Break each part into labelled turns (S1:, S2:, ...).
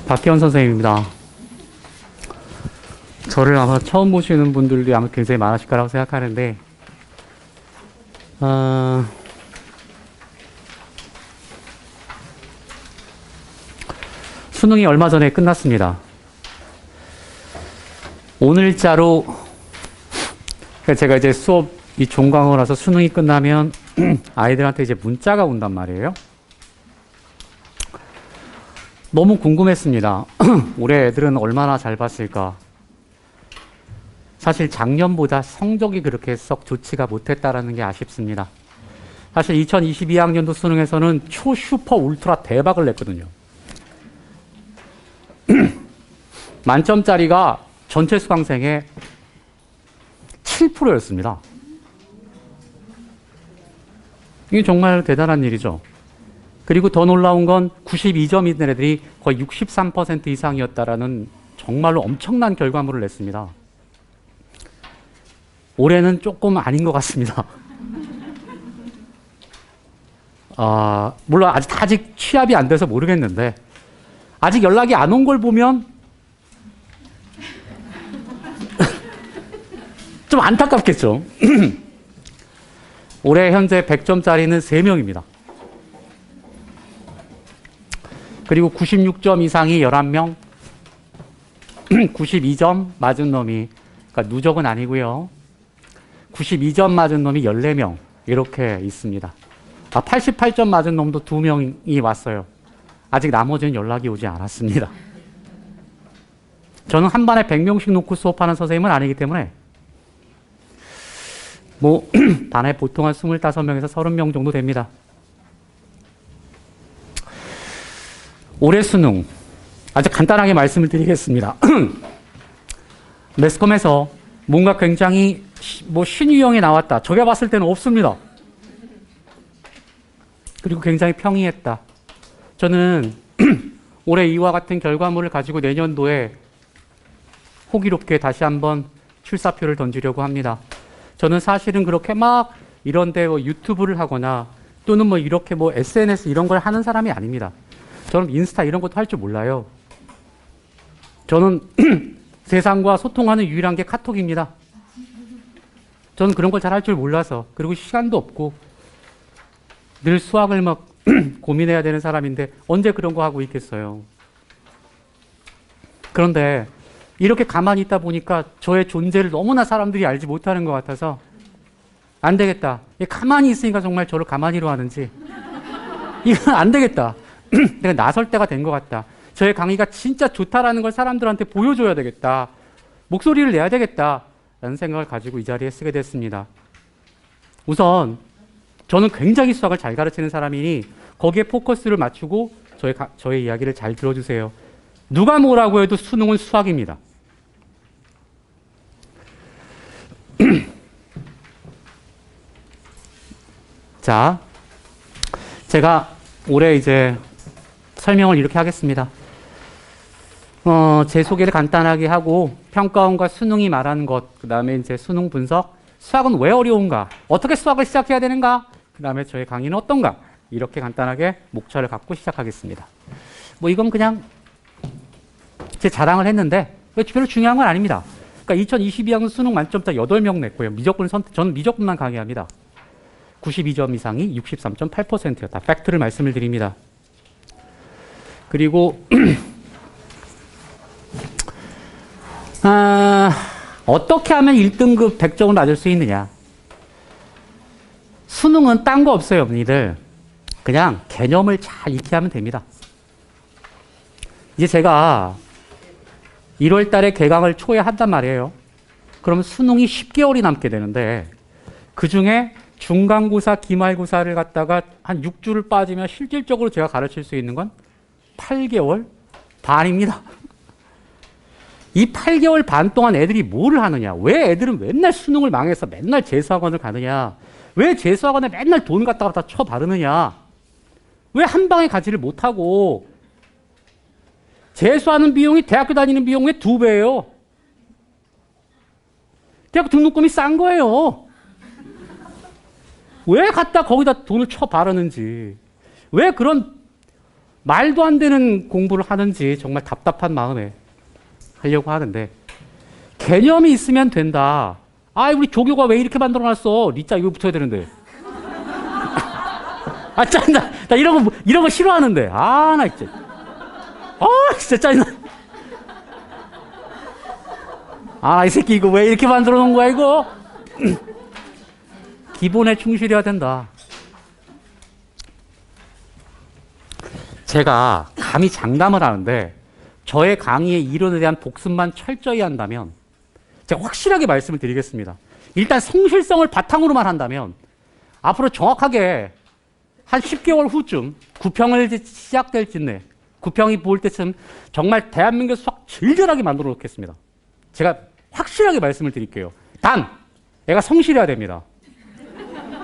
S1: 박기원 선생님입니다. 저를 아마 처음 보시는 분들도 아마 굉장히 많으실 거라고 생각하는데, 수능이 얼마 전에 끝났습니다. 오늘자로, 제가 이제 수업이 종강을 나서 수능이 끝나면 아이들한테 이제 문자가 온단 말이에요. 너무 궁금했습니다. 올해 애들은 얼마나 잘 봤을까? 사실 작년보다 성적이 그렇게 썩 좋지가 못했다라는 게 아쉽습니다. 사실 2022학년도 수능에서는 초슈퍼 울트라 대박을 냈거든요. 만점짜리가 전체 수강생의 7%였습니다. 이게 정말 대단한 일이죠. 그리고 더 놀라운 건 92점 있는 애들이 거의 63% 이상이었다라는 정말로 엄청난 결과물을 냈습니다. 올해는 조금 아닌 것 같습니다. 물론 아직 취합이 안 돼서 모르겠는데, 아직 연락이 안 온 걸 보면 좀 안타깝겠죠. 올해 현재 100점짜리는 3명입니다. 그리고 96점 이상이 11명, 92점 맞은 놈이, 그러니까 누적은 아니고요. 92점 맞은 놈이 14명 이렇게 있습니다. 88점 맞은 놈도 2명이 왔어요. 아직 나머지는 연락이 오지 않았습니다. 저는 한 반에 100명씩 놓고 수업하는 선생님은 아니기 때문에 반에 보통 한 25명에서 30명 정도 됩니다. 올해 수능 아주 간단하게 말씀을 드리겠습니다. 매스컴에서 뭔가 굉장히 신유형이 나왔다. 저게 봤을 때는 없습니다. 그리고 굉장히 평이했다. 저는 올해 이와 같은 결과물을 가지고 내년도에 호기롭게 다시 한번 출사표를 던지려고 합니다. 저는 사실은 그렇게 막 이런데 유튜브를 하거나 또는 이렇게 SNS 이런 걸 하는 사람이 아닙니다. 저는 인스타 이런 것도 할 줄 몰라요. 저는 세상과 소통하는 유일한 게 카톡입니다. 저는 그런 걸 잘 할 줄 몰라서, 그리고 시간도 없고 늘 수학을 고민해야 되는 사람인데 언제 그런 거 하고 있겠어요. 그런데 이렇게 가만히 있다 보니까 저의 존재를 너무나 사람들이 알지 못하는 것 같아서 안 되겠다. 가만히 있으니까 정말 저를 가만히로 하는지 이건 안 되겠다. 내가 나설 때가 된 것 같다. 저의 강의가 진짜 좋다라는 걸 사람들한테 보여줘야 되겠다. 목소리를 내야 되겠다. 라는 생각을 가지고 이 자리에 쓰게 됐습니다. 우선 저는 굉장히 수학을 잘 가르치는 사람이니 거기에 포커스를 맞추고 저의 이야기를 잘 들어주세요. 누가 뭐라고 해도 수능은 수학입니다. 자, 제가 올해 이제 설명을 이렇게 하겠습니다. 제 소개를 간단하게 하고 평가원과 수능이 말하는 것, 그 다음에 이제 수능 분석, 수학은 왜 어려운가, 어떻게 수학을 시작해야 되는가, 그 다음에 저의 강의는 어떤가, 이렇게 간단하게 목차를 갖고 시작하겠습니다. 이건 그냥 제 자랑을 했는데 별로 중요한 건 아닙니다. 그러니까 2022학년 수능 만점자 8명 냈고요. 저는 미적분만 강의합니다. 92점 이상이 63.8%였다. 팩트를 말씀을 드립니다. 그리고 어떻게 하면 1등급 100점을 맞을 수 있느냐. 수능은 딴 거 없어요, 언니들. 그냥 개념을 잘 익히 하면 됩니다. 이제 제가 1월 달에 개강을 초에 한단 말이에요. 그러면 수능이 10개월이 남게 되는데 그 중에 중간고사, 기말고사를 갖다가 한 6주를 빠지면 실질적으로 제가 가르칠 수 있는 건 8개월 반입니다. 이 8개월 반 동안 애들이 뭐를 하느냐? 왜 애들은 맨날 수능을 망해서 맨날 재수학원을 가느냐? 왜 재수학원에 맨날 돈 갖다 쳐 바르느냐? 왜 한 방에 가지를 못하고 재수하는 비용이 대학교 다니는 비용의 2배예요. 대학 등록금이 싼 거예요. 왜 갖다 거기다 돈을 쳐 바르는지. 왜 그런 말도 안 되는 공부를 하는지 정말 답답한 마음에 하려고 하는데, 개념이 있으면 된다. 아, 우리 조교가 왜 이렇게 만들어놨어? 리자 이거 붙어야 되는데. 아, 짜증나. 나 이런 거 싫어하는데. 아, 나 진짜. 아, 진짜 짜증나. 아, 이 새끼 이거 왜 이렇게 만들어 놓은 거야, 이거? 기본에 충실해야 된다. 제가 감히 장담을 하는데, 저의 강의의 이론에 대한 복습만 철저히 한다면, 제가 확실하게 말씀을 드리겠습니다. 일단 성실성을 바탕으로만 한다면, 앞으로 정확하게 한 10개월 후쯤, 구평을 시작될 쯤에, 구평이 보일 때쯤, 정말 대한민국 수학 질결하게 만들어 놓겠습니다. 제가 확실하게 말씀을 드릴게요. 단, 애가 성실해야 됩니다.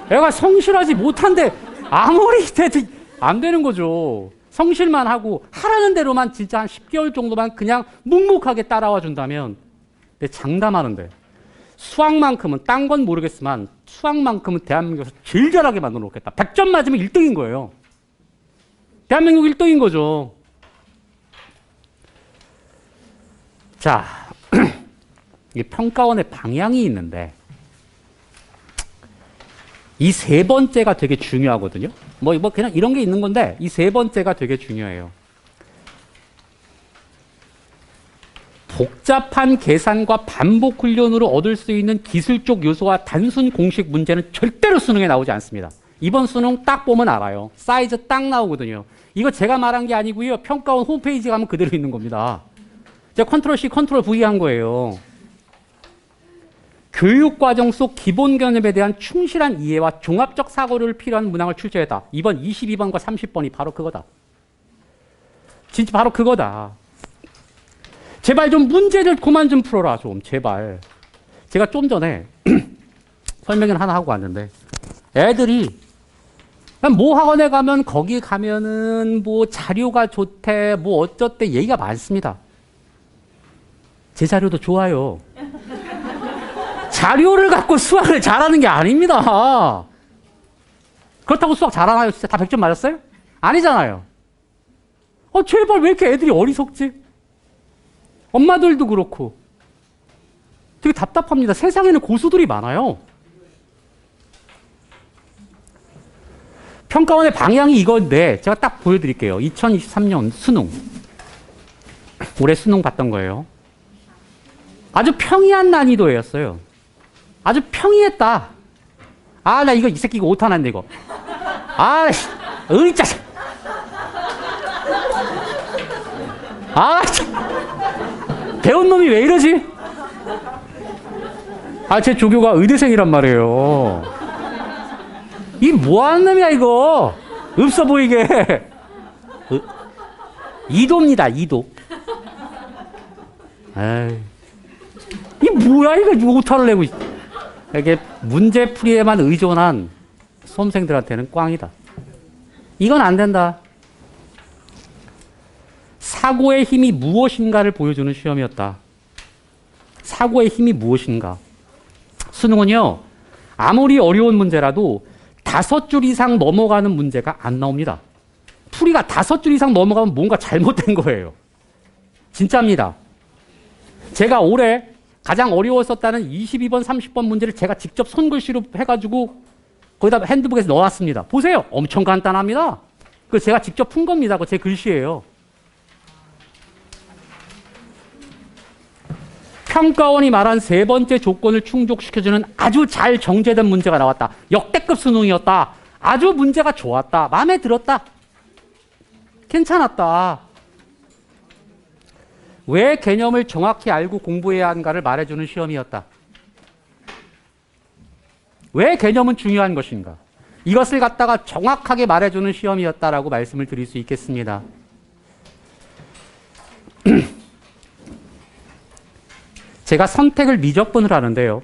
S1: 애가 성실하지 못한데, 아무리 해도 안 되는 거죠. 성실만 하고 하라는 대로만 진짜 한 10개월 정도만 그냥 묵묵하게 따라와 준다면, 내 장담하는데 수학만큼은 딴 건 모르겠지만 수학만큼은 대한민국에서 질결하게 만들어 놓겠다. 100점 맞으면 1등인 거예요. 대한민국 1등인 거죠. 자, 이 평가원의 방향이 있는데 이 세 번째가 되게 중요하거든요. 뭐 그냥 이런 게 있는 건데 이 세 번째가 되게 중요해요. 복잡한 계산과 반복 훈련으로 얻을 수 있는 기술적 요소와 단순 공식 문제는 절대로 수능에 나오지 않습니다. 이번 수능 딱 보면 알아요. 사이즈 딱 나오거든요. 이거 제가 말한 게 아니고요. 평가원 홈페이지 가면 그대로 있는 겁니다. 제가 컨트롤 C, 컨트롤 V 한 거예요. 교육과정 속 기본 개념에 대한 충실한 이해와 종합적 사고를 필요한 문항을 출제했다. 이번 22번과 30번이 바로 그거다. 진짜 바로 그거다. 제발 좀 문제를 그만 좀 풀어라, 좀. 제발. 제가 좀 전에 설명을 하나 하고 왔는데 애들이 뭐 학원에 가면 거기 가면은 뭐 자료가 좋대, 뭐 어쩌대 얘기가 많습니다. 제 자료도 좋아요. 자료를 갖고 수학을 잘하는 게 아닙니다. 그렇다고 수학 잘하나요? 진짜 다 100점 맞았어요? 아니잖아요. 제발 왜 이렇게 애들이 어리석지? 엄마들도 그렇고 되게 답답합니다. 세상에는 고수들이 많아요. 평가원의 방향이 이건데 제가 딱 보여드릴게요. 2023년 수능. 올해 수능 봤던 거예요. 아주 평이한 난이도였어요. 아주 평이했다. 아, 나 이 새끼 이거 오타났네, 이거. 아, 으이, 짜증. 아, 참. 배운 놈이 왜 이러지? 아, 제 조교가 의대생이란 말이에요. 이 뭐하는 놈이야, 이거. 없어 보이게. 이도입니다, 이도. 에이. 이 뭐야, 이거 오타를 내고. 이게 문제풀이에만 의존한 수험생들한테는 꽝이다. 이건 안 된다. 사고의 힘이 무엇인가를 보여주는 시험이었다. 사고의 힘이 무엇인가. 수능은요, 아무리 어려운 문제라도 5줄 이상 넘어가는 문제가 안 나옵니다. 풀이가 5줄 이상 넘어가면 뭔가 잘못된 거예요. 진짜입니다. 제가 올해 가장 어려웠었다는 22번, 30번 문제를 제가 직접 손글씨로 해가지고 거기다 핸드북에서 넣어놨습니다. 보세요. 엄청 간단합니다. 그 제가 직접 푼 겁니다. 그 제 글씨예요. 평가원이 말한 세 번째 조건을 충족시켜주는 아주 잘 정제된 문제가 나왔다. 역대급 수능이었다. 아주 문제가 좋았다. 마음에 들었다. 괜찮았다. 왜 개념을 정확히 알고 공부해야 하는가를 말해주는 시험이었다. 왜 개념은 중요한 것인가. 이것을 갖다가 정확하게 말해주는 시험이었다라고 말씀을 드릴 수 있겠습니다. 제가 선택을 미적분을 하는데요.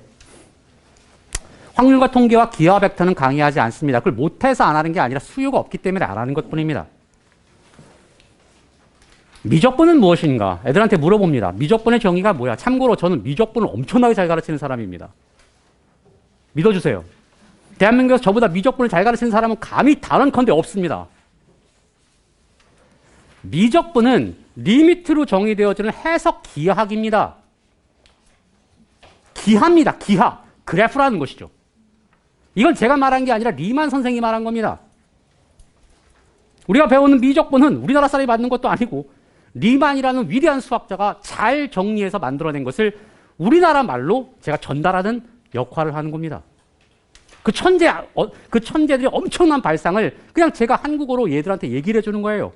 S1: 확률과 통계와 기하 벡터는 강의하지 않습니다. 그걸 못해서 안 하는 게 아니라 수요가 없기 때문에 안 하는 것뿐입니다. 미적분은 무엇인가? 애들한테 물어봅니다. 미적분의 정의가 뭐야? 참고로 저는 미적분을 엄청나게 잘 가르치는 사람입니다. 믿어주세요. 대한민국에서 저보다 미적분을 잘 가르치는 사람은 감히 단언컨대 없습니다. 미적분은 리미트로 정의되어지는 해석 기하학입니다. 기하입니다. 기하. 그래프라는 것이죠. 이건 제가 말한 게 아니라 리만 선생이 말한 겁니다. 우리가 배우는 미적분은 우리나라 사람이 만든 것도 아니고 리만이라는 위대한 수학자가 잘 정리해서 만들어낸 것을 우리나라 말로 제가 전달하는 역할을 하는 겁니다. 그 천재들이 엄청난 발상을 그냥 제가 한국어로 얘들한테 얘기를 해주는 거예요.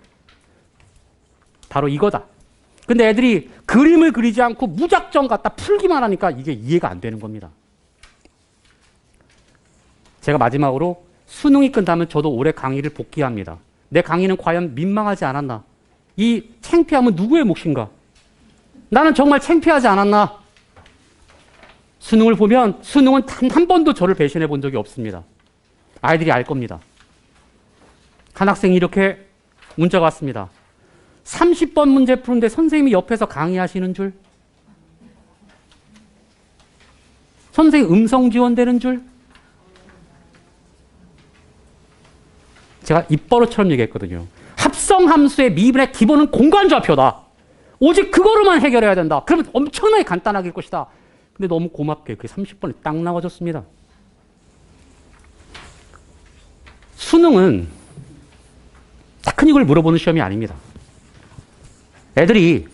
S1: 바로 이거다. 근데 애들이 그림을 그리지 않고 무작정 갖다 풀기만 하니까 이게 이해가 안 되는 겁니다. 제가 마지막으로 수능이 끝나면 저도 올해 강의를 복귀합니다. 내 강의는 과연 민망하지 않았나? 이 창피함은 누구의 몫인가? 나는 정말 창피하지 않았나? 수능을 보면 수능은 단 한 번도 저를 배신해 본 적이 없습니다. 아이들이 알 겁니다. 한 학생이 이렇게 문자가 왔습니다. 30번 문제 푸는데 선생님이 옆에서 강의하시는 줄? 선생님 음성 지원되는 줄? 제가 입버릇처럼 얘기했거든요. 합성함수의 미분의 기본은 공간좌표다. 오직 그거로만 해결해야 된다. 그러면 엄청나게 간단하게 것이다. 근데 너무 고맙게 그게 30번에 딱 나와줬습니다. 수능은 테크닉을 물어보는 시험이 아닙니다. 애들이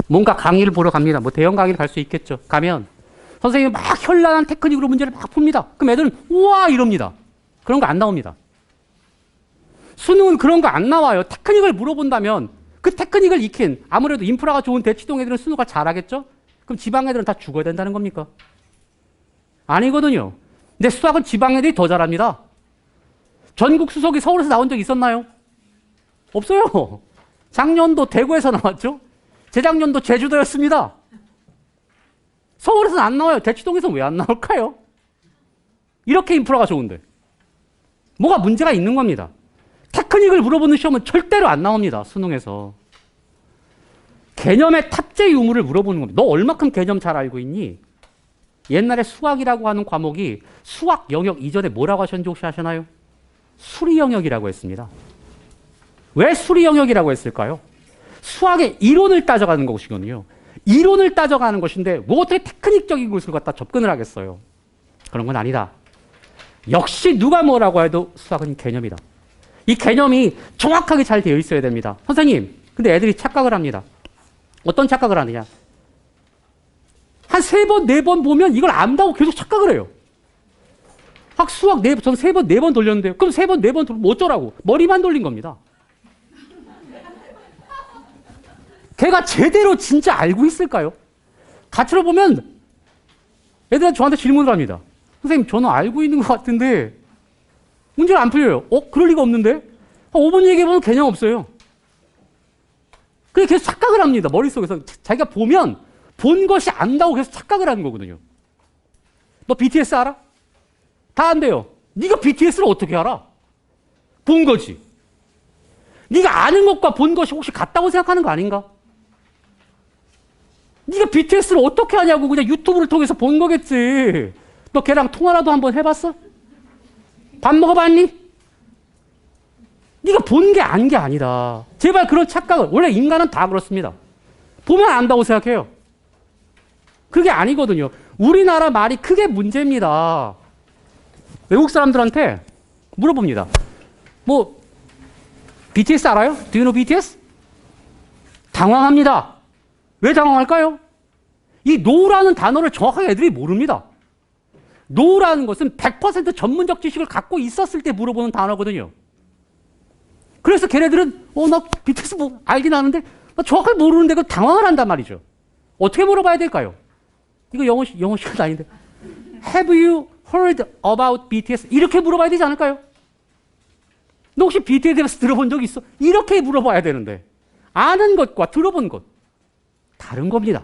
S1: 뭔가 강의를 보러 갑니다. 뭐 대형 강의를 갈 수 있겠죠. 가면 선생님이 막 현란한 테크닉으로 문제를 막 풉니다. 그럼 애들은 우와 이럽니다. 그런 거 안 나옵니다. 수능은 그런 거 안 나와요. 테크닉을 물어본다면 그 테크닉을 익힌 아무래도 인프라가 좋은 대치동 애들은 수능을 잘하겠죠. 그럼 지방 애들은 다 죽어야 된다는 겁니까? 아니거든요. 근데 수학은 지방 애들이 더 잘합니다. 전국 수석이 서울에서 나온 적 있었나요? 없어요. 작년도 대구에서 나왔죠. 재작년도 제주도였습니다. 서울에서는 안 나와요. 대치동에서 왜 안 나올까요? 이렇게 인프라가 좋은데. 뭐가 문제가 있는 겁니다. 테크닉을 물어보는 시험은 절대로 안 나옵니다. 수능에서. 개념의 탑재 유무를 물어보는 겁니다. 너 얼마큼 개념 잘 알고 있니? 옛날에 수학이라고 하는 과목이 수학 영역 이전에 뭐라고 하셨는지 혹시 아시나요? 수리 영역이라고 했습니다. 왜 수리 영역이라고 했을까요? 수학의 이론을 따져가는 것이거든요. 이론을 따져가는 것인데 뭐 어떻게 테크닉적인 것을 갖다 접근을 하겠어요? 그런 건 아니다. 역시 누가 뭐라고 해도 수학은 개념이다. 이 개념이 정확하게 잘 되어 있어야 됩니다. 선생님, 근데 애들이 착각을 합니다. 어떤 착각을 하느냐? 한 3번, 4번 보면 이걸 안다고 계속 착각을 해요. 수학 저는 3번, 4번 돌렸는데요. 그럼 3번, 4번 돌리면 어쩌라고? 머리만 돌린 겁니다. 걔가 제대로 진짜 알고 있을까요? 가치로 보면 애들은 저한테 질문을 합니다. 선생님, 저는 알고 있는 것 같은데 문제가 안 풀려요. 그럴 리가 없는데? 5번 얘기해보면 개념 없어요. 그게 계속 착각을 합니다. 머릿속에서. 자기가 보면 본 것이 안다고 계속 착각을 하는 거거든요. 너 BTS 알아? 다 안 돼요. 네가 BTS를 어떻게 알아? 본 거지. 네가 아는 것과 본 것이 혹시 같다고 생각하는 거 아닌가? 네가 BTS를 어떻게 하냐고 그냥 유튜브를 통해서 본 거겠지. 너 걔랑 통화라도 한번 해봤어? 밥 먹어봤니? 네가 본 게 안 게 아니다. 제발 그런 착각을. 원래 인간은 다 그렇습니다. 보면 안다고 생각해요. 그게 아니거든요. 우리나라 말이 크게 문제입니다. 외국 사람들한테 물어봅니다. 뭐 BTS 알아요? Do you know BTS? 당황합니다. 왜 당황할까요? 이 노라는 단어를 정확하게 애들이 모릅니다. 노라는 것은 100% 전문적 지식을 갖고 있었을 때 물어보는 단어거든요. 그래서 걔네들은 나 BTS 뭐 알긴 아는데 나 정확하게 모르는데 그 당황을 한단 말이죠. 어떻게 물어봐야 될까요? 이거 영어 시간 아닌데. Have you heard about BTS? 이렇게 물어봐야 되지 않을까요? 너 혹시 BTS에 대해서 들어본 적 있어? 이렇게 물어봐야 되는데 아는 것과 들어본 것 다른 겁니다.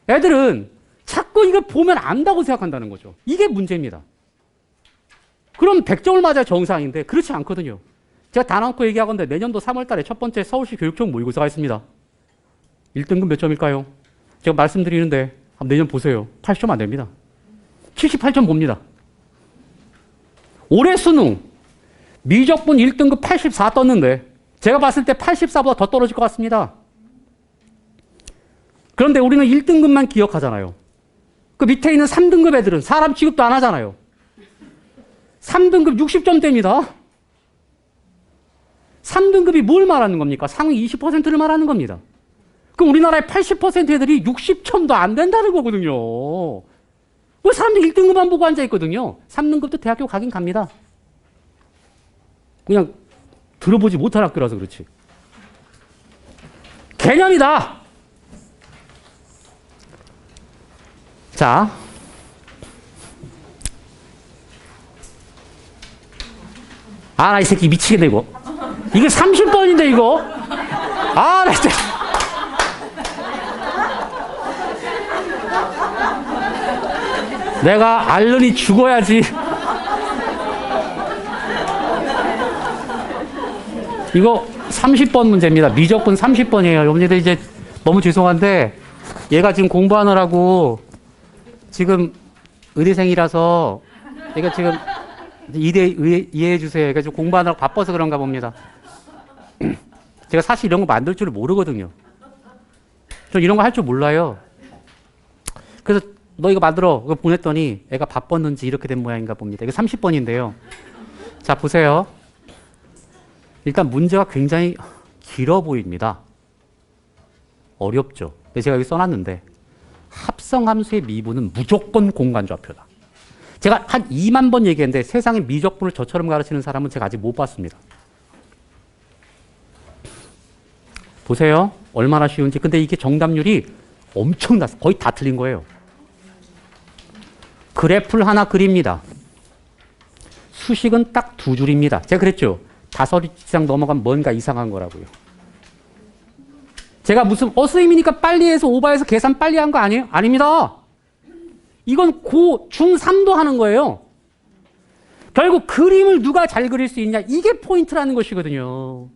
S1: 애들은 자꾸 이걸 보면 안다고 생각한다는 거죠. 이게 문제입니다. 그럼 100점을 맞아야 정상인데 그렇지 않거든요. 제가 단 않고 얘기하건데 내년도 3월 달에 첫 번째 서울시 교육청 모의고사가 있습니다. 1등급 몇 점일까요? 제가 말씀드리는데 내년 보세요. 80점 안 됩니다. 78점 봅니다. 올해 수능 미적분 1등급 84 떴는데 제가 봤을 때 84보다 더 떨어질 것 같습니다. 그런데 우리는 1등급만 기억하잖아요. 그 밑에 있는 3등급 애들은 사람 취급도 안 하잖아요. 3등급 60점대입니다. 3등급이 뭘 말하는 겁니까? 상위 20%를 말하는 겁니다. 그럼 우리나라의 80% 애들이 60점도 안 된다는 거거든요. 왜 사람들이 1등급만 보고 앉아있거든요. 3등급도 대학교 가긴 갑니다. 그냥 들어보지 못한 학교라서 그렇지. 개념이다. 자, 아, 나 이 새끼 미치겠네, 이거. 이게 30번인데, 이거. 아, 나 진짜. 내가 알른이 죽어야지. 이거 30번 문제입니다. 미적분 30번이에요. 여러분들 이제 너무 죄송한데, 얘가 지금 공부하느라고 지금 의대생이라서 얘가 지금 이해해 주세요. 얘가 지금 공부하느라고 바빠서 그런가 봅니다. 제가 사실 이런 거 만들 줄을 모르거든요. 저 이런 거 할 줄 몰라요. 그래서 너 이거 만들어. 그거 보냈더니 애가 바빴는지 이렇게 된 모양인가 봅니다. 이거 30번인데요. 자, 보세요. 일단 문제가 굉장히 길어 보입니다. 어렵죠. 근데 제가 여기 써놨는데 합성함수의 미분은 무조건 공간좌표다. 제가 한 2만 번 얘기했는데 세상에 미적분을 저처럼 가르치는 사람은 제가 아직 못 봤습니다. 보세요. 얼마나 쉬운지. 근데 이게 정답률이 엄청났어. 거의 다 틀린 거예요. 그래프를 하나 그립니다. 수식은 딱 2줄입니다. 제가 그랬죠. 5줄 이상 넘어가면 뭔가 이상한 거라고요. 제가 무슨 선생님이니까 빨리 해서 오버해서 계산 빨리 한 거 아니에요? 아닙니다. 이건 중3도 하는 거예요. 결국 그림을 누가 잘 그릴 수 있냐, 이게 포인트라는 것이거든요.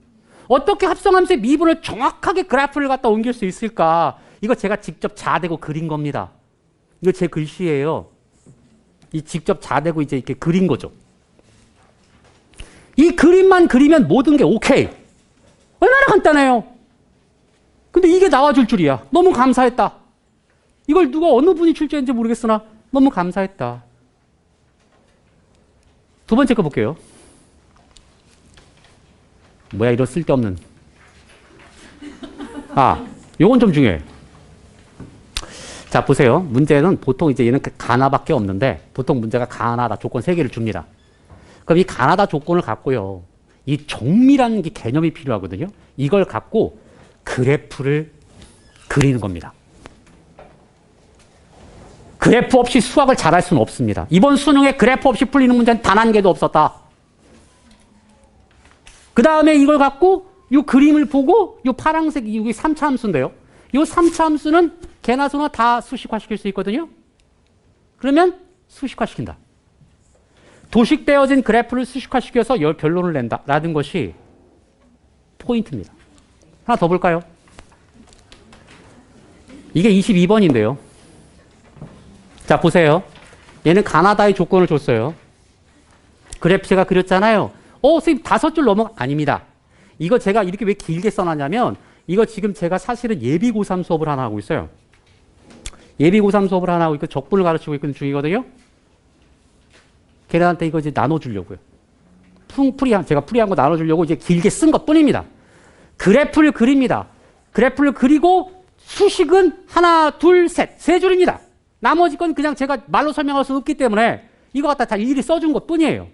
S1: 어떻게 합성함수의 미분을 정확하게 그래프를 갖다 옮길 수 있을까? 이거 제가 직접 자대고 그린 겁니다. 이거 제 글씨예요. 이 직접 자대고 이제 이렇게 그린 거죠. 이 그림만 그리면 모든 게 오케이. 얼마나 간단해요. 근데 이게 나와줄 줄이야. 너무 감사했다. 이걸 누가 어느 분이 출제했는지 모르겠으나 너무 감사했다. 두 번째 거 볼게요. 뭐야, 이런 쓸데없는. 아, 요건 좀 중요해. 자, 보세요. 문제는 보통 이제 얘는 가나밖에 없는데 보통 문제가 가나다 조건 3개를 줍니다. 그럼 이 가나다 조건을 갖고요. 이 정밀한 게 개념이 필요하거든요. 이걸 갖고 그래프를 그리는 겁니다. 그래프 없이 수학을 잘할 수는 없습니다. 이번 수능에 그래프 없이 풀리는 문제는 단 한 개도 없었다. 그 다음에 이걸 갖고 이 그림을 보고 이 파란색 이게 3차 함수인데요. 이 3차 함수는 개나 소나 다 수식화시킬 수 있거든요. 그러면 수식화시킨다. 도식되어진 그래프를 수식화시켜서 결론을 낸다라는 것이 포인트입니다. 하나 더 볼까요? 이게 22번인데요. 자, 보세요. 얘는 가나다의 조건을 줬어요. 그래프 제가 그렸잖아요. 선생님 5줄 넘어가? 아닙니다. 이거 제가 이렇게 왜 길게 써놨냐면 이거 지금 제가 사실은 예비 고3 수업을 하나 하고 있어요. 예비 고3 수업을 하나 하고 있고 적분을 가르치고 있는 중이거든요. 걔네한테 이거 이제 나눠주려고요. 제가 풀이한 거 나눠주려고 이제 길게 쓴 것 뿐입니다. 그래프를 그립니다. 그래프를 그리고 수식은 하나, 둘, 셋. 3줄입니다. 나머지 건 그냥 제가 말로 설명할 수 없기 때문에 이거 갖다 다 일일이 써준 것 뿐이에요.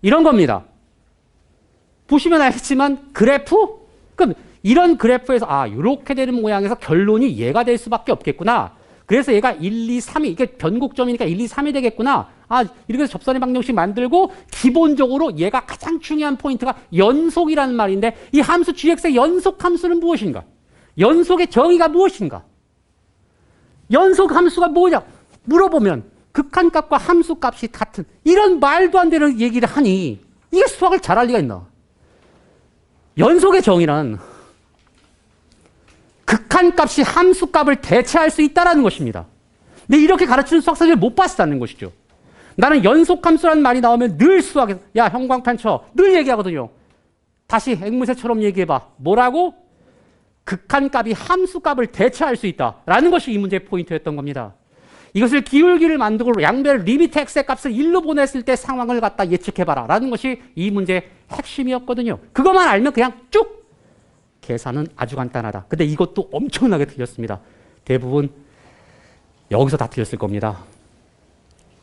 S1: 이런 겁니다. 보시면 알겠지만 그래프? 그럼 이런 그래프에서 이렇게 되는 모양에서 결론이 얘가 될 수밖에 없겠구나. 그래서 얘가 1, 2, 3이 이게 변곡점이니까 1, 2, 3이 되겠구나. 이렇게 해서 접선의 방정식 만들고 기본적으로 얘가 가장 중요한 포인트가 연속이라는 말인데 이 함수 gx의 연속 함수는 무엇인가? 연속의 정의가 무엇인가? 연속 함수가 뭐냐? 물어보면 극한값과 함수값이 같은 이런 말도 안 되는 얘기를 하니 이게 수학을 잘할 리가 있나? 연속의 정의는 극한값이 함수값을 대체할 수 있다는 것입니다. 근데 이렇게 가르치는 수학자를 못 봤다는 것이죠. 나는 연속함수라는 말이 나오면 늘 수학에서 형광펜 쳐 늘 얘기하거든요. 다시 앵무새처럼 얘기해봐. 뭐라고? 극한값이 함수값을 대체할 수 있다라는 것이 이 문제의 포인트였던 겁니다. 이것을 기울기를 만들고 양변 리미트 x의 값을 1로 보냈을 때 상황을 갖다 예측해봐라 라는 것이 이 문제의 핵심이었거든요. 그것만 알면 그냥 쭉 계산은 아주 간단하다. 근데 이것도 엄청나게 틀렸습니다. 대부분 여기서 다 틀렸을 겁니다.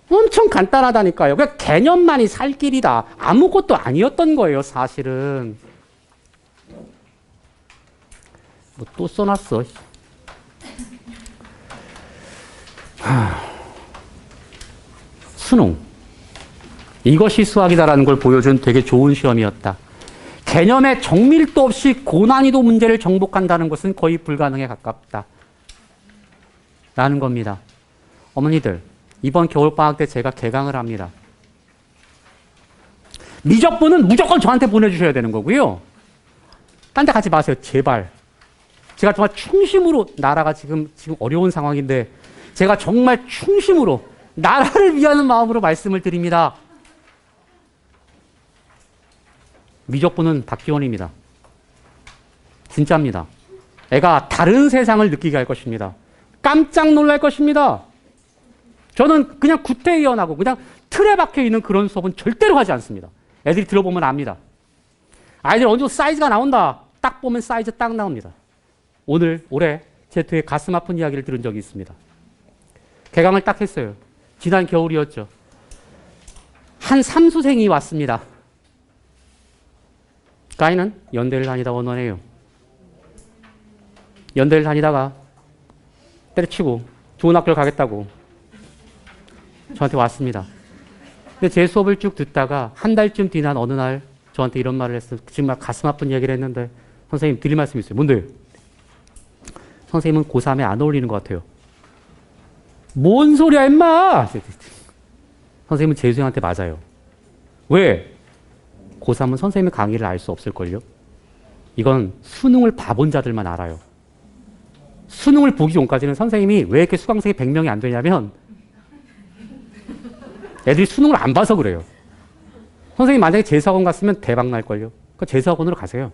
S1: 엄청 간단하다니까요. 그냥 개념만이 살 길이다. 아무것도 아니었던 거예요, 사실은. 뭐 또 써놨어. 수능. 이것이 수학이다라는 걸 보여준 되게 좋은 시험이었다. 개념의 정밀도 없이 고난이도 문제를 정복한다는 것은 거의 불가능에 가깝다. 라는 겁니다. 어머니들, 이번 겨울방학 때 제가 개강을 합니다. 미적분은 무조건 저한테 보내주셔야 되는 거고요. 딴 데 가지 마세요, 제발. 제가 정말 충심으로, 나라가 지금 어려운 상황인데 제가 정말 충심으로 나라를 위하는 마음으로 말씀을 드립니다. 미적분은 박지원입니다. 진짜입니다. 애가 다른 세상을 느끼게 할 것입니다. 깜짝 놀랄 것입니다. 저는 그냥 구태의연하고 그냥 틀에 박혀 있는 그런 수업은 절대로 하지 않습니다. 애들이 들어보면 압니다. 아이들 어느 정도 사이즈가 나온다. 딱 보면 사이즈 딱 나옵니다. 올해 제 뒤에 가슴 아픈 이야기를 들은 적이 있습니다. 개강을 딱 했어요. 지난 겨울이었죠. 한 삼수생이 왔습니다. 그 아이는 연대를 다니다 원원해요. 연대를 다니다가 때려치고 좋은 학교를 가겠다고 저한테 왔습니다. 근데 제 수업을 쭉 듣다가 한 달쯤 지난 어느 날 저한테 이런 말을 했어요. 지금 막 가슴 아픈 얘기를 했는데 선생님 드릴 말씀이 있어요. 뭔데요? 선생님은 고3에 안 어울리는 것 같아요. 뭔 소리야 임마! 선생님은 재수생한테 맞아요. 왜? 고3은 선생님의 강의를 알 수 없을걸요? 이건 수능을 봐본 자들만 알아요. 수능을 보기 전까지는 선생님이 왜 이렇게 수강생이 100명이 안 되냐면 애들이 수능을 안 봐서 그래요. 선생님 만약에 재수학원 갔으면 대박 날걸요. 그러니까 재수학원으로 가세요.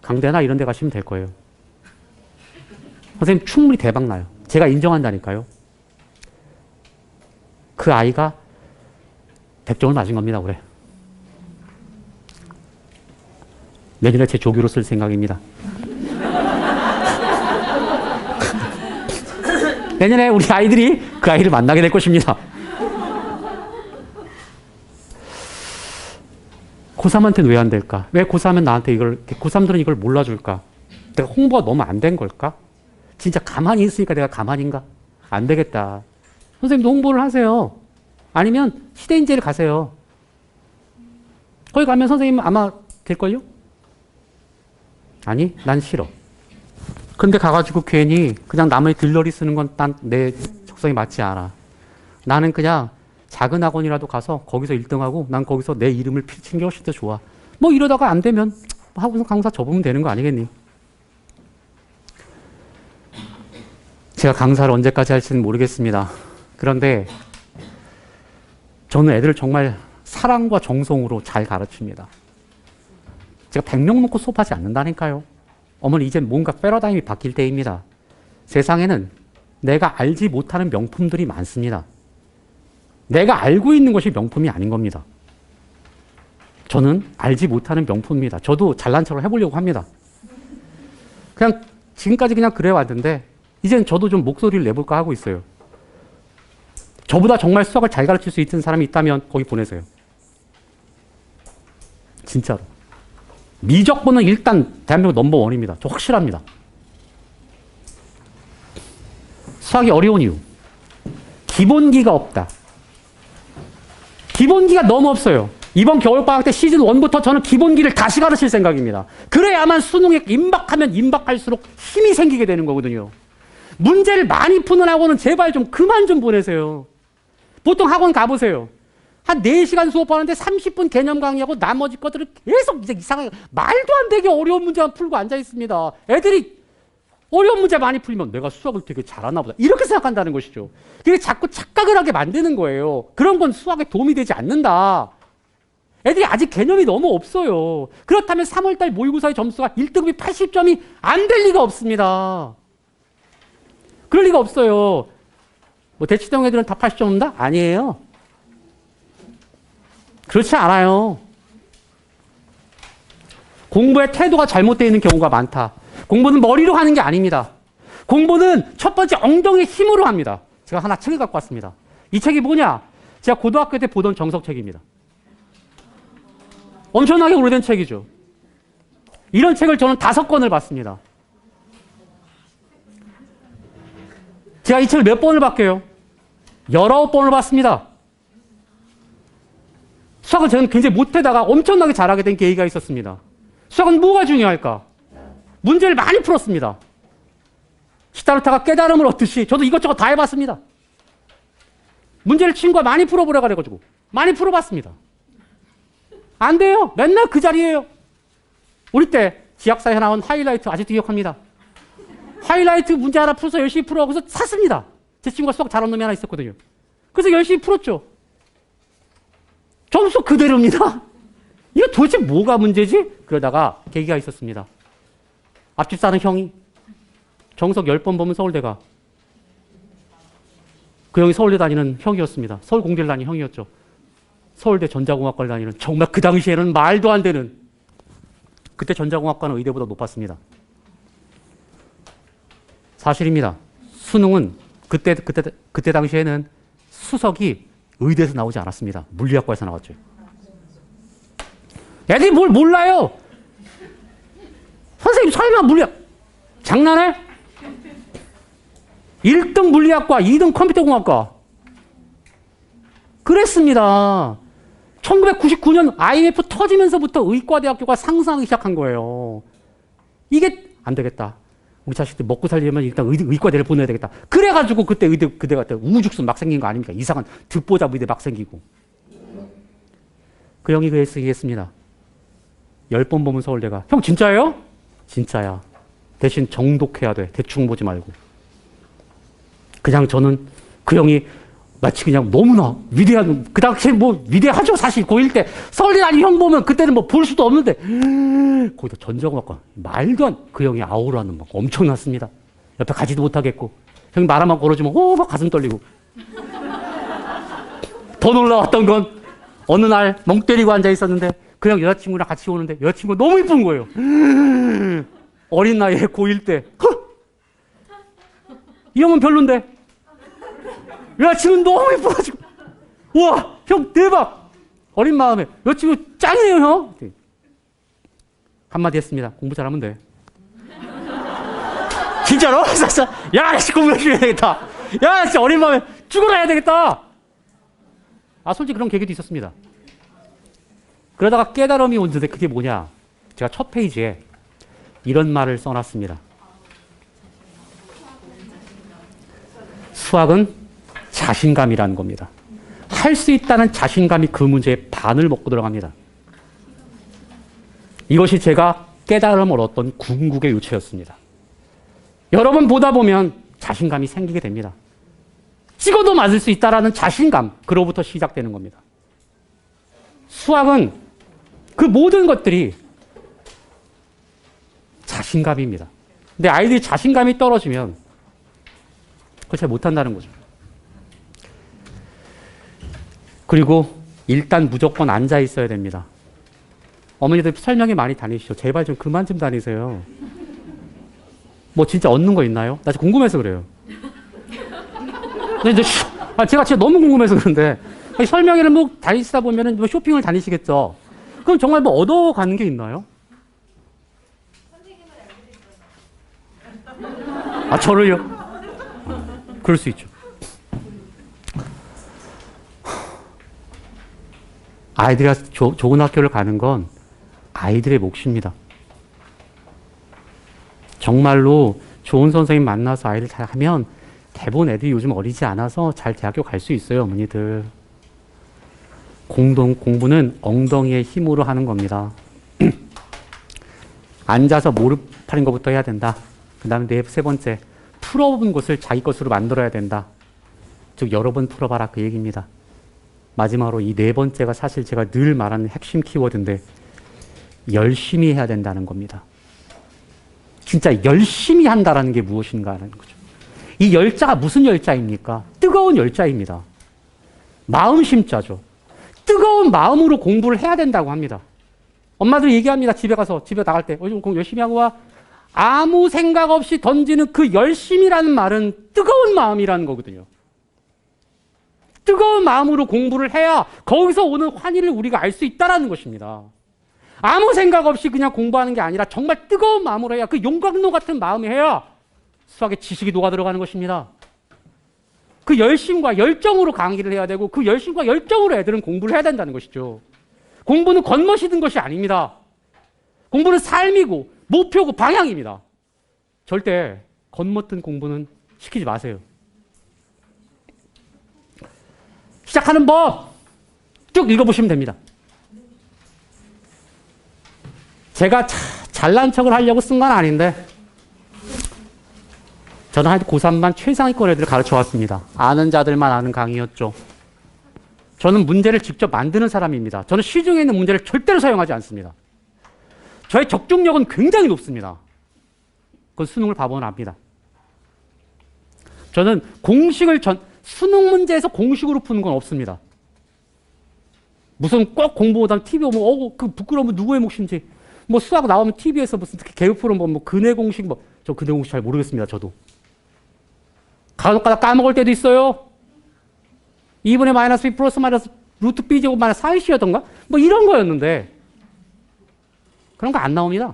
S1: 강대나 이런 데 가시면 될 거예요. 선생님 충분히 대박 나요. 제가 인정한다니까요. 그 아이가 100점을 맞은 겁니다, 올해. 내년에 제 조교로 쓸 생각입니다. 내년에 우리 아이들이 그 아이를 만나게 될 것입니다. 고3한테는 왜 안 될까? 왜 고3은 나한테 고3들은 이걸 몰라줄까? 내가 홍보가 너무 안 된 걸까? 진짜 가만히 있으니까 내가 가만인가? 안 되겠다. 선생님도 홍보를 하세요. 아니면 시대인재를 가세요. 거기 가면 선생님 아마 될걸요? 아니, 난 싫어. 근데 가가지고 괜히 그냥 남의 들러리 쓰는 건 난 내 적성에 맞지 않아. 나는 그냥 작은 학원이라도 가서 거기서 1등하고 난 거기서 내 이름을 피치는 게 훨씬 더 좋아. 뭐 이러다가 안 되면 학원 강사 접으면 되는 거 아니겠니? 제가 강사를 언제까지 할지는 모르겠습니다. 그런데 저는 애들을 정말 사랑과 정성으로 잘 가르칩니다. 제가 100명 놓고 수업하지 않는다니까요. 어머니 이젠 뭔가 패러다임이 바뀔 때입니다. 세상에는 내가 알지 못하는 명품들이 많습니다. 내가 알고 있는 것이 명품이 아닌 겁니다. 저는 알지 못하는 명품입니다. 저도 잘난 척을 해보려고 합니다. 그냥 지금까지 그냥 그래 왔는데 이젠 저도 좀 목소리를 내볼까 하고 있어요. 저보다 정말 수학을 잘 가르칠 수 있는 사람이 있다면 거기 보내세요. 진짜로. 미적분은 일단 대한민국 넘버원입니다. 저 확실합니다. 수학이 어려운 이유. 기본기가 없다. 기본기가 너무 없어요. 이번 겨울방학 때 시즌 1부터 저는 기본기를 다시 가르칠 생각입니다. 그래야만 수능에 임박하면 임박할수록 힘이 생기게 되는 거거든요. 문제를 많이 푸는 학원은 제발 좀 그만 좀 보내세요. 보통 학원 가보세요. 한 4시간 수업하는데 30분 개념 강의하고 나머지 것들은 계속 이제 이상하게 말도 안 되게 어려운 문제만 풀고 앉아 있습니다. 애들이 어려운 문제 많이 풀리면 내가 수학을 되게 잘하나 보다. 이렇게 생각한다는 것이죠. 그게 자꾸 착각을 하게 만드는 거예요. 그런 건 수학에 도움이 되지 않는다. 애들이 아직 개념이 너무 없어요. 그렇다면 3월달 모의고사의 점수가 1등급이 80점이 안 될 리가 없습니다. 그럴 리가 없어요. 뭐 대치동 애들은 다 80점 온다? 아니에요. 그렇지 않아요. 공부의 태도가 잘못되어 있는 경우가 많다. 공부는 머리로 하는 게 아닙니다. 공부는 첫 번째 엉덩이의 힘으로 합니다. 제가 하나 책을 갖고 왔습니다. 이 책이 뭐냐? 제가 고등학교 때 보던 정석책입니다. 엄청나게 오래된 책이죠. 이런 책을 저는 5권을 봤습니다. 제가 이 책을 몇 번을 봤게요? 19번을 봤습니다. 수학을 저는 굉장히 못하다가 엄청나게 잘하게 된 계기가 있었습니다. 수학은 뭐가 중요할까? 문제를 많이 풀었습니다. 시타르타가 깨달음을 얻듯이 저도 이것저것 다 해봤습니다. 문제를 친구가 많이 풀어보라 그래가지고 많이 풀어봤습니다. 안 돼요. 맨날 그 자리예요. 우리 때 지학사에 나온 하이라이트 아직도 기억합니다. 하이라이트 문제 하나 풀어서 열심히 풀어. 그래서 샀습니다. 제 친구가 수학 잘하는 놈이 하나 있었거든요. 그래서 열심히 풀었죠. 점수 그대로입니다. 이거 도대체 뭐가 문제지? 그러다가 계기가 있었습니다. 앞집 사는 형이 정석 10번 보면 서울대 가. 그 형이 서울대 다니는 형이었습니다. 서울 공대를 다니는 형이었죠. 서울대 전자공학과를 다니는 정말 그 당시에는 말도 안 되는 그때 전자공학과는 의대보다 높았습니다. 사실입니다. 수능은 그때 당시에는 수석이 의대에서 나오지 않았습니다. 물리학과에서 나왔죠. 애들이 뭘 몰라요. 선생님 설마 물리학 장난해? 1등 물리학과, 2등 컴퓨터공학과 그랬습니다. 1999년 IMF 터지면서부터 의과대학교가 상승하기 시작한 거예요. 이게 안 되겠다. 우리 자식들 먹고 살려면 일단 의과대를 보내야 되겠다. 그래가지고 그때 그대가 우후죽순 막 생긴 거 아닙니까? 이상한 듣보잡 의대 막 생기고. 그 형이 그 얘기했습니다. 10번 보면 서울대가. 형 진짜예요? 진짜야. 대신 정독해야 돼. 대충 보지 말고. 그냥 저는 그 형이 마치 그냥 너무나 위대한, 그 당시에 뭐 위대하죠. 사실 고1 때 서울대 다니는 형 보면 그때는 뭐 볼 수도 없는데 거기다 전자공학과 말도 안, 그 형이 아우라는 막 엄청났습니다. 옆에 가지도 못하겠고 형이 말 한번 걸어주면 막 가슴 떨리고. 더 놀라웠던 건 어느 날 멍 때리고 앉아 있었는데 그 형 여자친구랑 같이 오는데 여자친구가 너무 이쁜 거예요. 어린 나이에 고1 때. 이 형은 별론데 여자친구는 너무 이뻐가지고 우와 형 대박. 어린 마음에 여자친구 짱이네요 형. 한마디 했습니다. 공부 잘하면 돼. 진짜로? 야 공부 열심히 해야 되겠다. 야 진짜 어린 마음에 죽어라 해야 되겠다. 아 솔직히 그런 계기도 있었습니다. 그러다가 깨달음이 온는데 그게 뭐냐. 제가 첫 페이지에 이런 말을 써놨습니다. 수학은 자신감이라는 겁니다. 할 수 있다는 자신감이 그 문제의 반을 먹고 들어갑니다. 이것이 제가 깨달음을 얻었던 궁극의 요체였습니다. 여러 번 보다 보면 자신감이 생기게 됩니다. 찍어도 맞을 수 있다는 자신감, 그로부터 시작되는 겁니다. 수학은 그 모든 것들이 자신감입니다. 근데 아이들이 자신감이 떨어지면 그걸 잘 못한다는 거죠. 그리고 일단 무조건 앉아 있어야 됩니다. 어머니들 설명회 많이 다니시죠. 제발 좀 그만 좀 다니세요. 뭐 진짜 얻는 거 있나요? 나 지금 궁금해서 그래요. 근데 이제 제가 진짜 너무 궁금해서 그런데 설명회를 뭐 다니시다 보면은 뭐 쇼핑을 다니시겠죠. 그럼 정말 뭐 얻어가는 게 있나요? 아 저를요? 그럴 수 있죠. 아이들이 좋은 학교를 가는 건 아이들의 몫입니다. 정말로 좋은 선생님 만나서 아이를 잘 하면 대부분 애들이 요즘 어리지 않아서 잘 대학교 갈 수 있어요, 어머니들. 공부는 엉덩이의 힘으로 하는 겁니다. 앉아서 무릎 파는 것부터 해야 된다. 그 다음에 세 번째, 풀어본 것을 자기 것으로 만들어야 된다. 즉 여러 번 풀어봐라 그 얘기입니다. 마지막으로 이 네 번째가 사실 제가 늘 말하는 핵심 키워드인데 열심히 해야 된다는 겁니다. 진짜 열심히 한다는 게 무엇인가 하는 거죠. 이 열자가 무슨 열자입니까? 뜨거운 열자입니다. 마음심자죠. 뜨거운 마음으로 공부를 해야 된다고 합니다. 엄마들이 얘기합니다. 집에 나갈 때 공부 열심히 하고 와. 아무 생각 없이 던지는 그 열심이라는 말은 뜨거운 마음이라는 거거든요. 뜨거운 마음으로 공부를 해야 거기서 오는 환희를 우리가 알 수 있다는 것입니다. 아무 생각 없이 그냥 공부하는 게 아니라 정말 뜨거운 마음으로 해야, 그 용광로 같은 마음이 해야 수학에 지식이 녹아 들어가는 것입니다. 그 열심과 열정으로 강의를 해야 되고 그 열심과 열정으로 애들은 공부를 해야 된다는 것이죠. 공부는 겉멋이든 것이 아닙니다. 공부는 삶이고 목표고 방향입니다. 절대 겉멋든 공부는 시키지 마세요. 시작하는 법 쭉 읽어보시면 됩니다. 제가 잘난 척을 하려고 쓴 건 아닌데 저는 한 고3반 최상위권 애들을 가르쳐 왔습니다. 아는 자들만 아는 강의였죠. 저는 문제를 직접 만드는 사람입니다. 저는 시중에 있는 문제를 절대로 사용하지 않습니다. 저의 적중력은 굉장히 높습니다. 그건 수능을 봐보면 압니다. 저는 수능 문제에서 공식으로 푸는 건 없습니다. 무슨 꼭 공부보다 TV 오면 그 부끄러우면 누구의 몫인지, 뭐 수학 나오면 TV에서 무슨 특히 개그 프로그램 뭐 근해 공식 저 근해 공식 잘 모르겠습니다. 저도 간혹가다 까먹을 때도 있어요. 2분의 마이너스 B 플러스 마이너스 루트 B 제곱 마이너스 4C였던가 뭐 이런 거였는데 그런 거 안 나옵니다.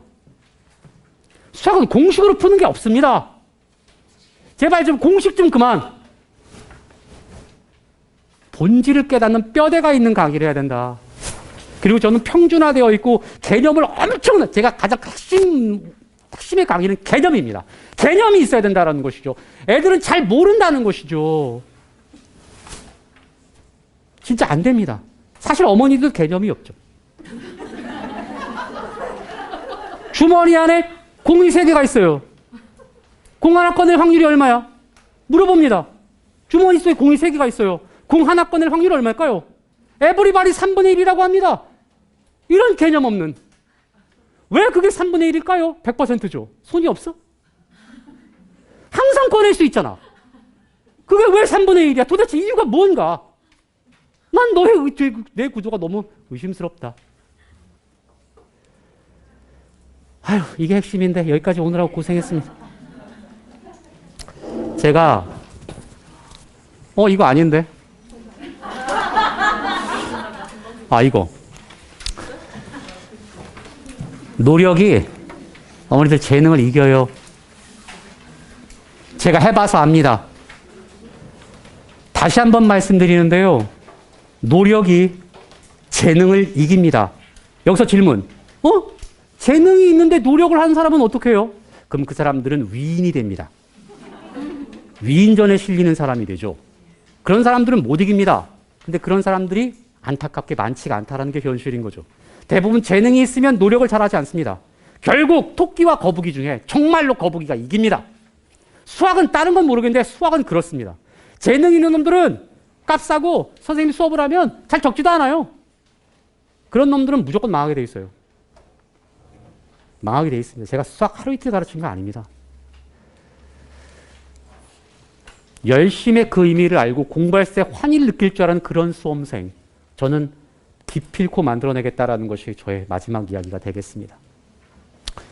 S1: 수학은 공식으로 푸는 게 없습니다. 제발 좀 공식 좀 그만. 본질을 깨닫는 뼈대가 있는 강의를 해야 된다. 그리고 저는 평준화되어 있고 개념을 엄청난, 제가 가장 핵심의 강의는 개념입니다. 개념이 있어야 된다는 것이죠. 애들은 잘 모른다는 것이죠. 진짜 안 됩니다. 사실 어머니도 개념이 없죠. 주머니 안에 공이 3개가 있어요. 공 하나 꺼낼 확률이 얼마야? 물어봅니다. 주머니 속에 공이 3개가 있어요. 공 하나 꺼낼 확률이 얼마일까요? 에브리바디 3분의 1이라고 합니다. 이런 개념 없는. 왜 그게 3분의 1일까요? 100%죠. 손이 없어? 항상 꺼낼 수 있잖아. 그게 왜 3분의 1이야? 도대체 이유가 뭔가? 난 내 구조가 너무 의심스럽다. 아휴, 이게 핵심인데 여기까지 오느라고 고생했습니다. 제가 이거 아닌데? 이거. 노력이 어머니들 재능을 이겨요. 제가 해봐서 압니다. 다시 한번 말씀드리는데요. 노력이 재능을 이깁니다. 여기서 질문. 재능이 있는데 노력을 하는 사람은 어떻게 해요? 그럼 그 사람들은 위인이 됩니다. 위인전에 실리는 사람이 되죠. 그런 사람들은 못 이깁니다. 근데 그런 사람들이 안타깝게 많지가 않다는 게 현실인 거죠. 대부분 재능이 있으면 노력을 잘하지 않습니다. 결국 토끼와 거북이 중에 정말로 거북이가 이깁니다. 수학은 다른 건 모르겠는데 수학은 그렇습니다. 재능 있는 놈들은 값싸고 선생님이 수업을 하면 잘 적지도 않아요. 그런 놈들은 무조건 망하게 돼 있어요. 망하게 돼 있습니다. 제가 수학 하루 이틀 가르친 거 아닙니다. 열심히 그 의미를 알고 공부할 때 환희를 느낄 줄 아는 그런 수험생, 저는 기필코 만들어내겠다라는 것이 저의 마지막 이야기가 되겠습니다.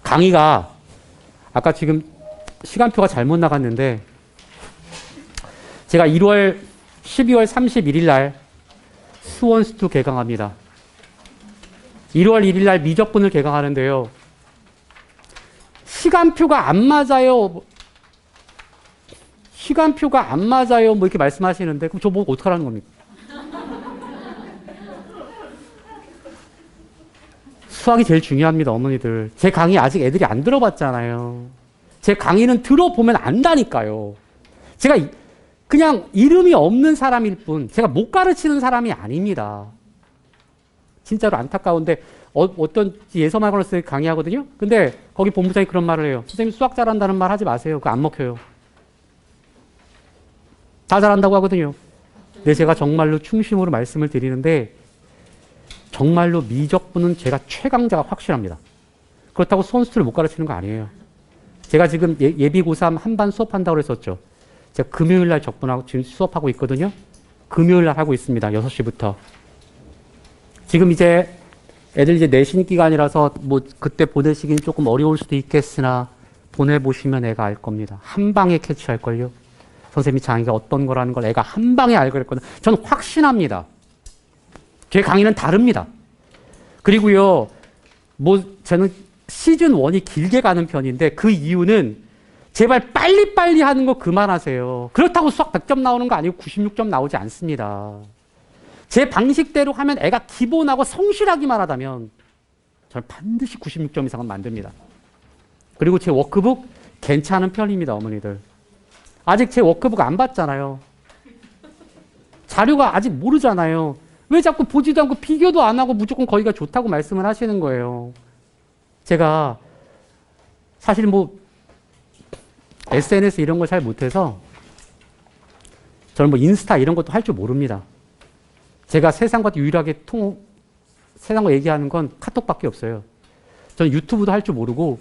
S1: 강의가 아까 지금 시간표가 잘못 나갔는데 제가 12월 31일 날 수원스투 개강합니다. 1월 1일 날 미적분을 개강하는데요. 시간표가 안 맞아요. 시간표가 안 맞아요. 뭐 이렇게 말씀하시는데 그럼 저 보고 어떡하라는 겁니까? 수학이 제일 중요합니다, 어머니들. 제 강의 아직 애들이 안 들어봤잖아요. 제 강의는 들어보면 안다니까요. 제가 그냥 이름이 없는 사람일 뿐, 제가 못 가르치는 사람이 아닙니다. 진짜로 안타까운데, 어떤 예서말고스 강의하거든요? 근데 거기 본부장이 그런 말을 해요. 선생님 수학 잘한다는 말 하지 마세요. 그거 안 먹혀요. 다 잘한다고 하거든요. 근데 제가 정말로 충심으로 말씀을 드리는데 정말로 미적분은 제가 최강자가 확실합니다. 그렇다고 선수들을 못 가르치는 거 아니에요. 제가 지금 예비 고3 한반 수업한다고 그랬었죠. 제가 금요일 날 적분하고 지금 수업하고 있거든요. 금요일 날 하고 있습니다. 6시부터. 지금 이제 애들 이제 내신 기간이라서 뭐 그때 보내시긴 조금 어려울 수도 있겠으나 보내보시면 애가 알 겁니다. 한 방에 캐치할걸요. 선생님이 장애가 어떤 거라는 걸 애가 한 방에 알고 있거든요. 저는 확신합니다. 제 강의는 다릅니다. 그리고요, 뭐 저는 시즌 1이 길게 가는 편인데 그 이유는 제발 빨리빨리 하는 거 그만하세요. 그렇다고 수학 100점 나오는 거 아니고 96점 나오지 않습니다. 제 방식대로 하면 애가 기본하고 성실하기만 하다면 저는 반드시 96점 이상은 만듭니다. 그리고 제 워크북 괜찮은 편입니다, 어머니들. 아직 제 워크북 안 봤잖아요. 자료가 아직 모르잖아요. 왜 자꾸 보지도 않고 비교도 안 하고 무조건 거기가 좋다고 말씀을 하시는 거예요. 제가 사실 뭐 SNS 이런 걸 잘 못해서 저는 뭐 인스타 이런 것도 할 줄 모릅니다. 제가 세상과 유일하게 세상과 얘기하는 건 카톡밖에 없어요. 저는 유튜브도 할 줄 모르고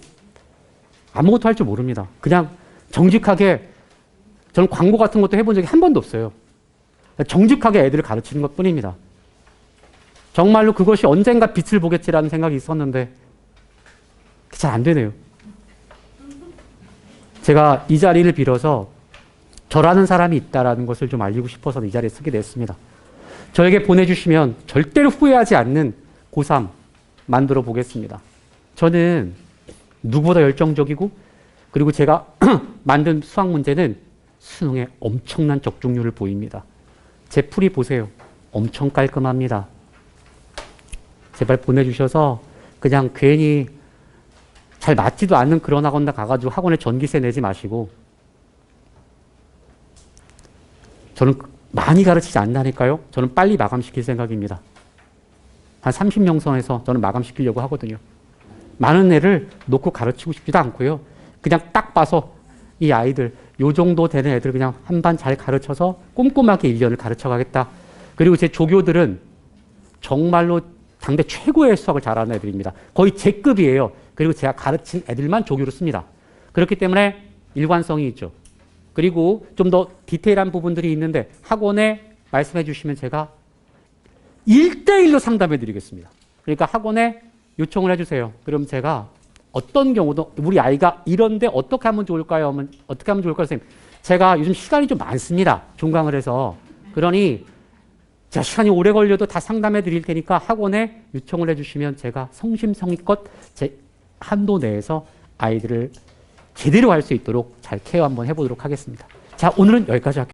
S1: 아무것도 할 줄 모릅니다. 그냥 정직하게 저는 광고 같은 것도 해본 적이 한 번도 없어요. 정직하게 애들을 가르치는 것 뿐입니다. 정말로 그것이 언젠가 빛을 보겠지라는 생각이 있었는데 잘 안 되네요. 제가 이 자리를 빌어서 저라는 사람이 있다는 것을 좀 알리고 싶어서 이 자리에 쓰게 됐습니다. 저에게 보내주시면 절대로 후회하지 않는 고3 만들어 보겠습니다. 저는 누구보다 열정적이고 그리고 제가 만든 수학 문제는 수능에 엄청난 적중률을 보입니다. 제 풀이 보세요. 엄청 깔끔합니다. 제발 보내주셔서 그냥 괜히 잘 맞지도 않는 그런 학원 가가지고 학원에 전기세 내지 마시고 저는 많이 가르치지 않다니까요. 저는 빨리 마감시킬 생각입니다. 한 30명 선에서 저는 마감시키려고 하거든요. 많은 애를 놓고 가르치고 싶지도 않고요. 그냥 딱 봐서 이 아이들 요 정도 되는 애들 그냥 한 반 잘 가르쳐서 꼼꼼하게 1년을 가르쳐 가겠다. 그리고 제 조교들은 정말로 당대 최고의 수학을 잘하는 애들입니다. 거의 제 급이에요. 그리고 제가 가르친 애들만 조교로 씁니다. 그렇기 때문에 일관성이 있죠. 그리고 좀 더 디테일한 부분들이 있는데 학원에 말씀해 주시면 제가 1대1로 상담해 드리겠습니다. 그러니까 학원에 요청을 해주세요. 그럼 제가 어떤 경우도 우리 아이가 이런데 어떻게 하면 좋을까요? 어떻게 하면 좋을까요? 선생님, 제가 요즘 시간이 좀 많습니다. 종강을 해서. 그러니 제가 시간이 오래 걸려도 다 상담해 드릴 테니까 학원에 요청을 해주시면 제가 성심성의껏 제 한도 내에서 아이들을 제대로 할 수 있도록 잘 케어 한번 해보도록 하겠습니다. 자, 오늘은 여기까지 할게요.